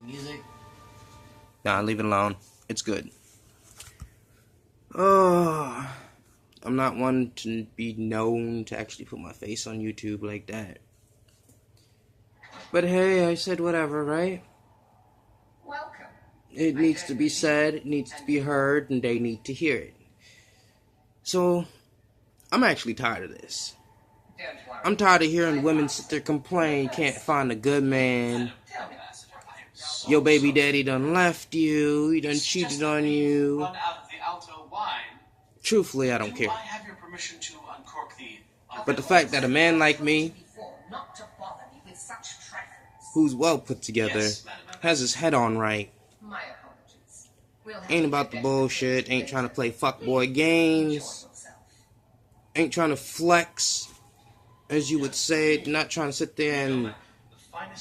Music? Nah, leave it alone. It's good. Oh, I'm not one to be known to actually put my face on YouTube like that. But hey, I said whatever, right? Welcome. It needs to be said, it needs to be heard, and they need to hear it. So, I'm actually tired of this. I'm tired of hearing women sit there complain, can't find a good man. Your baby daddy done left you, he done cheated on you. Truthfully, I don't care. But the fact that a man like me, who's well put together, has his head on right, ain't about the bullshit, ain't trying to play fuckboy games, ain't trying to flex, as you would say, not trying to sit there and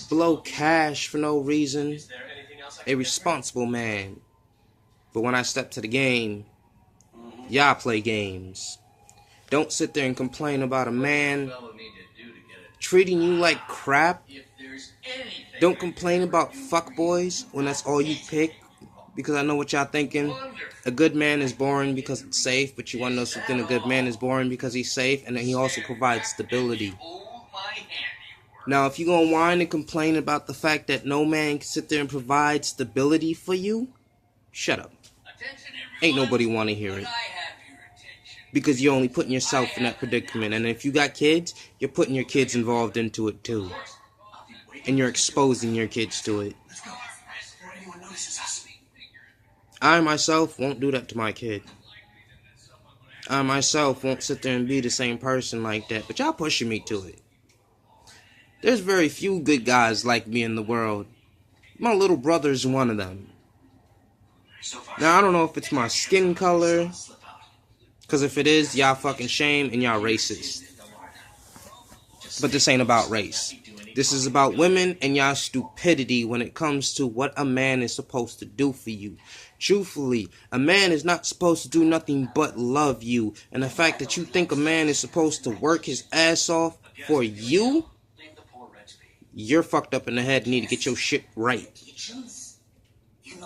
blow cash for no reason. A responsible man. But when I step to the game, y'all play games. Don't sit there and complain about a man treating you like crap. Don't complain about fuckboys when that's all you pick, because I know what y'all thinking. A good man is boring because it's safe, but you want to know something? A good man is boring because he's safe, and then he also provides stability. Now, if you're going to whine and complain about the fact that no man can sit there and provide stability for you, shut up. Ain't nobody want to hear it. Because you're only putting yourself in that predicament. And if you got kids, you're putting your kids involved into it too. And you're exposing your kids to it. I myself won't do that to my kid. I myself won't sit there and be the same person like that. But y'all pushing me to it. There's very few good guys like me in the world. My little brother's one of them. Now, I don't know if it's my skin color, because if it is, y'all fucking shame and y'all racist. But this ain't about race. This is about women and y'all stupidity when it comes to what a man is supposed to do for you. Truthfully, a man is not supposed to do nothing but love you. And the fact that you think a man is supposed to work his ass off for you, you're fucked up in the head and need to get your shit right.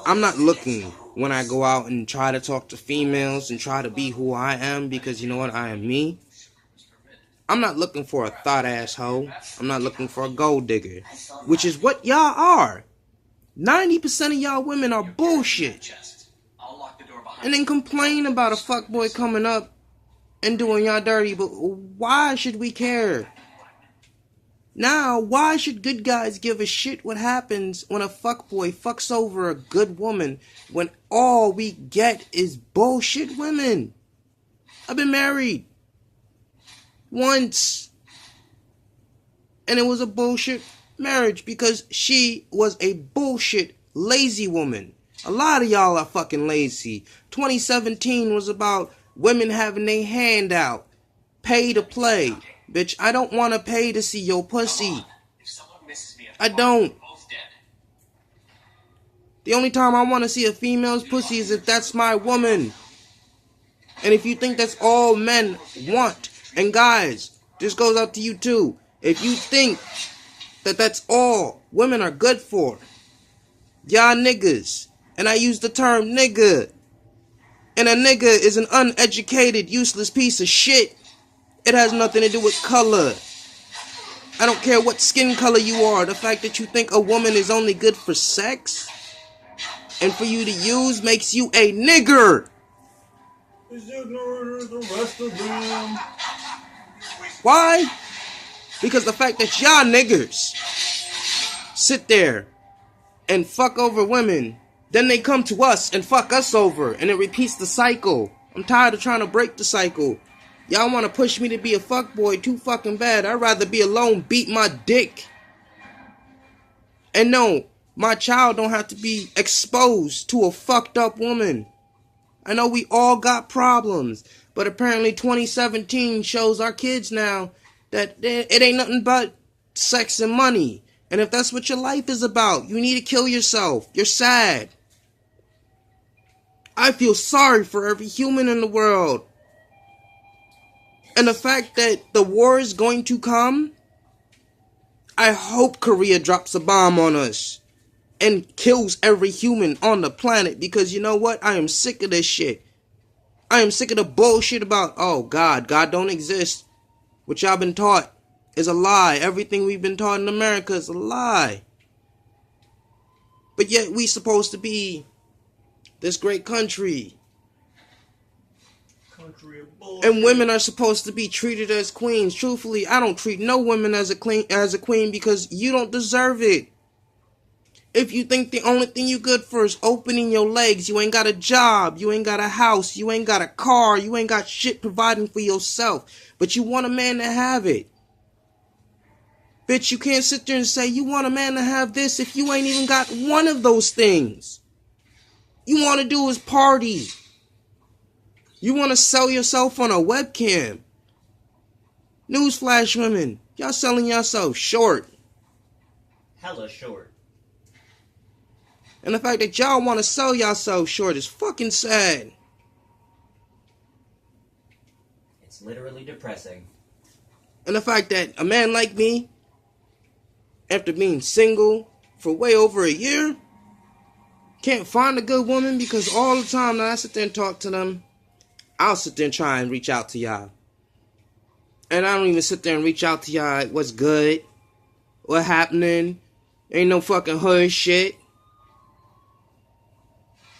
I'm not looking when I go out and try to talk to females and try to be who I am, because you know what, I am me. I'm not looking for a thought-ass hoe. I'm not looking for a gold digger, which is what y'all are. 90% of y'all women are bullshit. And then complain about a fuckboy coming up and doing y'all dirty, but why should we care? Now, why should good guys give a shit what happens when a fuckboy fucks over a good woman when all we get is bullshit women? I've been married once, and it was a bullshit marriage because she was a bullshit lazy woman. A lot of y'all are fucking lazy. 2017 was about women having their hand out, pay to play. Bitch, I don't want to pay to see your pussy. I don't. The only time I want to see a female's pussy is if that's my woman. And if you think that's all men want, and guys, this goes out to you too. If you think that that's all women are good for, y'all niggas, and I use the term nigga, and a nigga is an uneducated, useless piece of shit. It has nothing to do with color. I don't care what skin color you are. The fact that you think a woman is only good for sex and for you to use makes you a nigger. Why? Because the fact that y'all niggers sit there and fuck over women, then they come to us and fuck us over, and it repeats the cycle. I'm tired of trying to break the cycle. Y'all want to push me to be a fuckboy too fucking bad. I'd rather be alone, beat my dick. And no, my child don't have to be exposed to a fucked up woman. I know we all got problems, but apparently 2017 shows our kids now that it ain't nothing but sex and money. And if that's what your life is about, you need to kill yourself. You're sad. I feel sorry for every human in the world. And the fact that the war is going to come, I hope Korea drops a bomb on us. and kills every human on the planet because you know what? I am sick of this shit. I am sick of the bullshit about, oh, God don't exist. What y'all been taught is a lie. Everything we've been taught in America is a lie. But yet we supposed to be this great country. Country of bullshit. And women are supposed to be treated as queens. Truthfully, I don't treat no woman as a queen because you don't deserve it. If you think the only thing you good for is opening your legs, you ain't got a job, you ain't got a house, you ain't got a car, you ain't got shit providing for yourself, but you want a man to have it. Bitch, you can't sit there and say you want a man to have this if you ain't even got one of those things. You want to do is party. You want to sell yourself on a webcam. Newsflash, women, y'all selling yourself short. Hella short. And the fact that y'all want to sell yourself short is fucking sad. It's literally depressing. And the fact that a man like me, after being single for way over a year, can't find a good woman because all the time that I sit there and talk to them, I'll sit there and try and reach out to y'all. And I don't even sit there and reach out to y'all like, what's good? What happening? Ain't no fucking hood shit.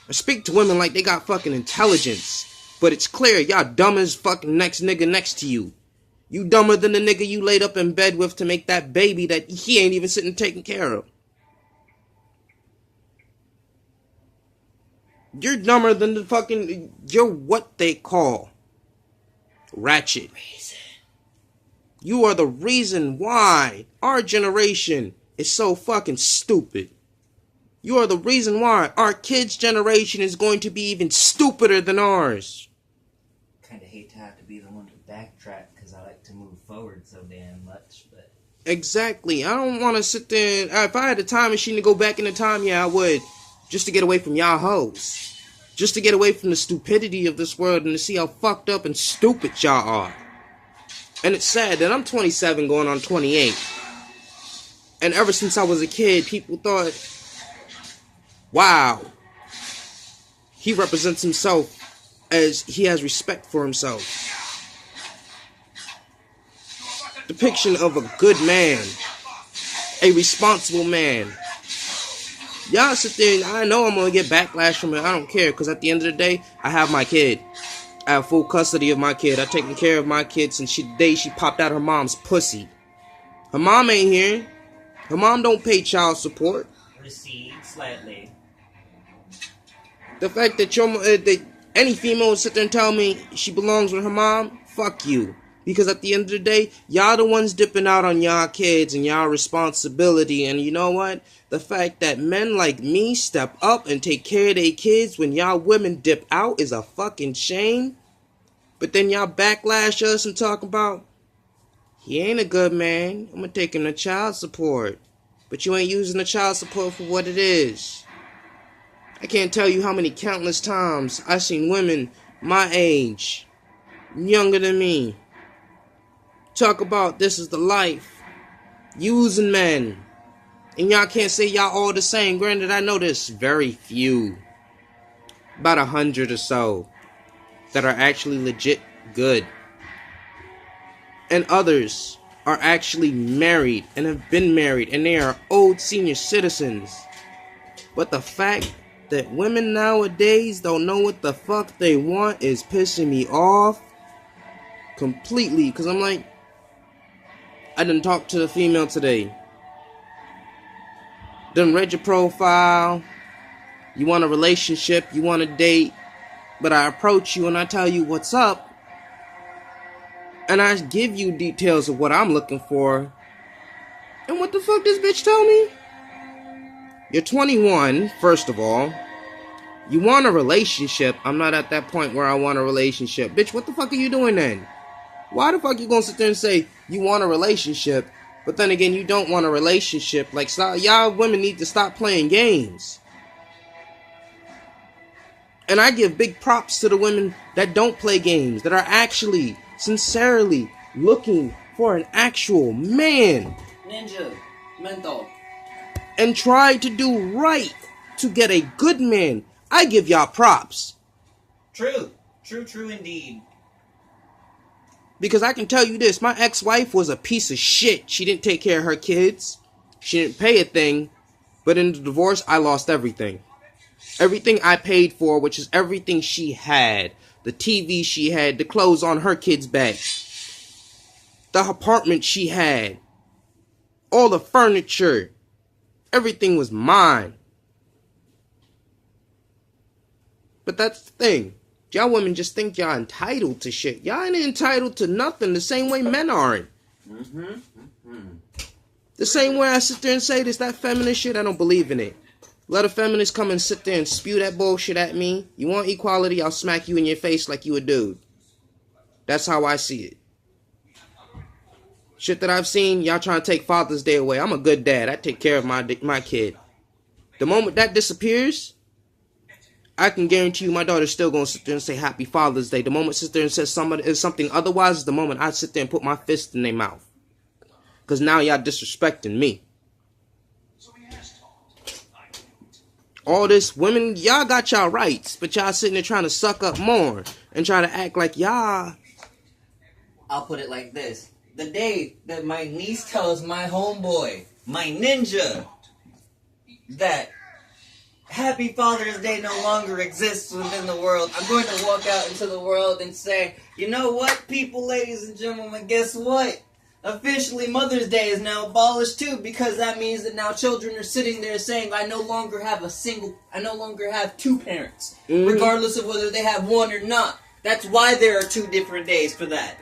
I speak to women like they got fucking intelligence. But it's clear y'all dumb as fucking next nigga next to you. You dumber than the nigga you laid up in bed with to make that baby that he ain't even sitting taking care of. You're dumber than the fucking... You're what they call ratchet. You are the reason why our generation is so fucking stupid. You are the reason why our kids' generation is going to be even stupider than ours. Kinda hate to have to be the one to backtrack because I like to move forward so damn much, but... Exactly. I don't want to sit there... If I had a time machine to go back in the time, yeah, I would. Just to get away from y'all hoes. Just to get away from the stupidity of this world and to see how fucked up and stupid y'all are. And it's sad that I'm 27 going on 28. And ever since I was a kid, people thought, wow, he represents himself as he has respect for himself. Depiction of a good man, a responsible man. Y'all sit there and I know I'm going to get backlash from it. I don't care because at the end of the day, I have my kid. I have full custody of my kid. I've taken care of my kid since the day she popped out her mom's pussy. Her mom ain't here. Her mom don't pay child support. Recede slightly. The fact that any female will sit there and tell me she belongs with her mom, fuck you. Because at the end of the day, y'all the ones dipping out on y'all kids and y'all responsibility. And you know what? The fact that men like me step up and take care of their kids when y'all women dip out is a fucking shame. But then y'all backlash us and talk about, he ain't a good man. I'm gonna take him to child support. But you ain't using the child support for what it is. I can't tell you how many countless times I've seen women my age, younger than me, talk about this is the life, using men. And y'all can't say y'all all the same. Granted, I know there's very few, about 100 or so, that are actually legit good. And others are actually married and have been married and they are old senior citizens. But the fact that women nowadays don't know what the fuck they want is pissing me off completely. Because I'm like, I done talked to the female today. Done read your profile. You want a relationship, you want a date. But I approach you and I tell you what's up. And I give you details of what I'm looking for. And what the fuck this bitch tell me? You're 21, first of all. You want a relationship. I'm not at that point where I want a relationship. Bitch, what the fuck are you doing then? Why the fuck you gonna sit there and say you want a relationship, but then again you don't want a relationship? Like, y'all women need to stop playing games. And I give big props to the women that don't play games, that are actually, sincerely looking for an actual man. Ninja, mental. and tried to do right to get a good man, I give y'all props. True. True indeed. Because I can tell you this, my ex-wife was a piece of shit. She didn't take care of her kids. She didn't pay a thing. But in the divorce, I lost everything. Everything I paid for, which is everything she had. The TV she had, the clothes on her kids' back. The apartment she had. All the furniture. Everything was mine. But that's the thing. Y'all women just think y'all entitled to shit. Y'all ain't entitled to nothing the same way men aren't. The same way I sit there and say this, that feminist shit, I don't believe in it. Let a feminist come and sit there and spew that bullshit at me. You want equality, I'll smack you in your face like you a dude. That's how I see it. Shit that I've seen, y'all trying to take Father's Day away. I'm a good dad. I take care of my kid. The moment that disappears, I can guarantee you my daughter's still going to sit there and say Happy Father's Day. The moment sit there and says something otherwise is the moment I sit there and put my fist in their mouth. Because now y'all disrespecting me. All this women, y'all got y'all rights, but y'all sitting there trying to suck up more and try to act like y'all. I'll put it like this. The day that my niece tells my homeboy, my ninja, that Happy Father's Day no longer exists within the world, I'm going to walk out into the world and say, you know what, people, ladies and gentlemen, guess what? Officially, Mother's Day is now abolished too, because that means that now children are sitting there saying, I no longer have two parents, regardless of whether they have one or not. That's why there are 2 different days for that.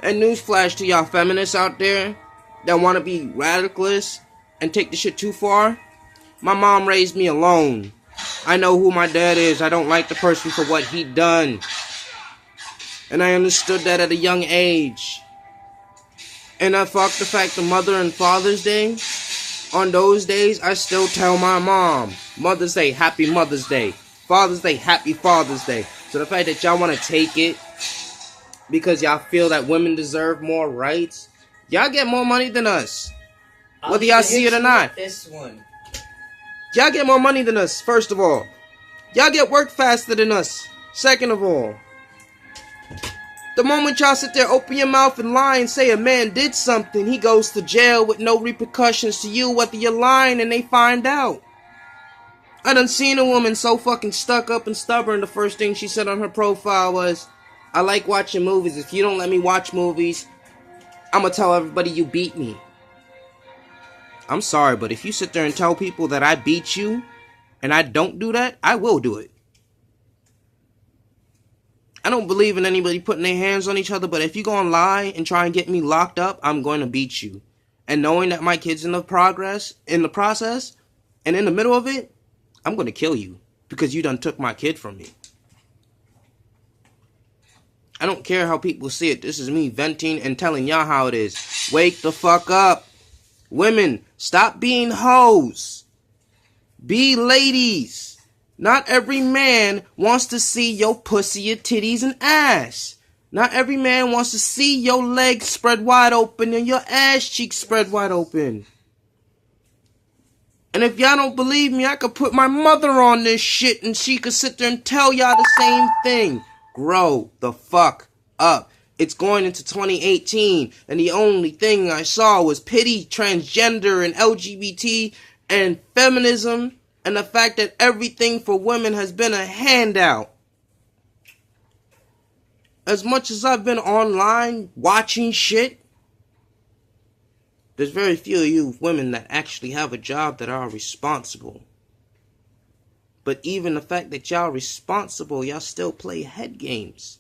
And newsflash to y'all feminists out there that want to be radicalists and take the shit too far. My mom raised me alone. I know who my dad is. I don't like the person for what he done. And I understood that at a young age. And I fuck the fact of Mother and Father's Day. On those days, I still tell my mom, Mother's Day, Happy Mother's Day. Father's Day, Happy Father's Day. So the fact that y'all want to take it because y'all feel that women deserve more rights, y'all get more money than us. Whether y'all see it or not. This one. Y'all get more money than us, first of all. Y'all get work faster than us, second of all. The moment y'all sit there, open your mouth and lie and say a man did something, he goes to jail with no repercussions to you whether you're lying and they find out. I done seen a woman so fucking stuck up and stubborn, the first thing she said on her profile was, I like watching movies. If you don't let me watch movies, I'm gonna tell everybody you beat me. I'm sorry, but if you sit there and tell people that I beat you, and I don't do that, I will do it. I don't believe in anybody putting their hands on each other, but if you go and lie and try and get me locked up, I'm going to beat you. And knowing that my kid's in the process, and in the middle of it, I'm going to kill you, because you done took my kid from me. I don't care how people see it. This is me venting and telling y'all how it is. Wake the fuck up. Women, stop being hoes. Be ladies. Not every man wants to see your pussy, your titties, and ass. Not every man wants to see your legs spread wide open and your ass cheeks spread wide open. And if y'all don't believe me, I could put my mother on this shit and she could sit there and tell y'all the same thing. Grow the fuck up. It's going into 2018, and the only thing I saw was pity, transgender, and LGBT, and feminism, and the fact that everything for women has been a handout. As much as I've been online watching shit, there's very few of you women that actually have a job that are responsible. But even the fact that y'all responsible, y'all still play head games.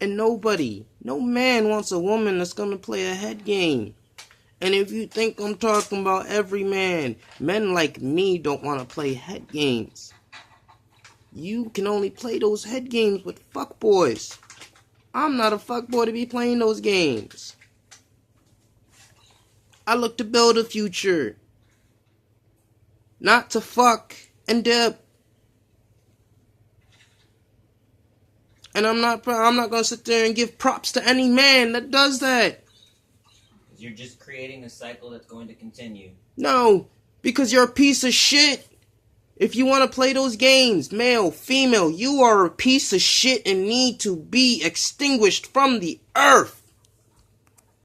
And no man wants a woman that's gonna play a head game. And if you think I'm talking about every man, men like me don't want to play head games. You can only play those head games with fuckboys. I'm not a fuckboy to be playing those games. I look to build a future. Not to fuck and dip. And I'm not gonna sit there and give props to any man that does that. You're just creating a cycle that's going to continue. No, because you're a piece of shit. If you want to play those games, male, female, you are a piece of shit and need to be extinguished from the earth.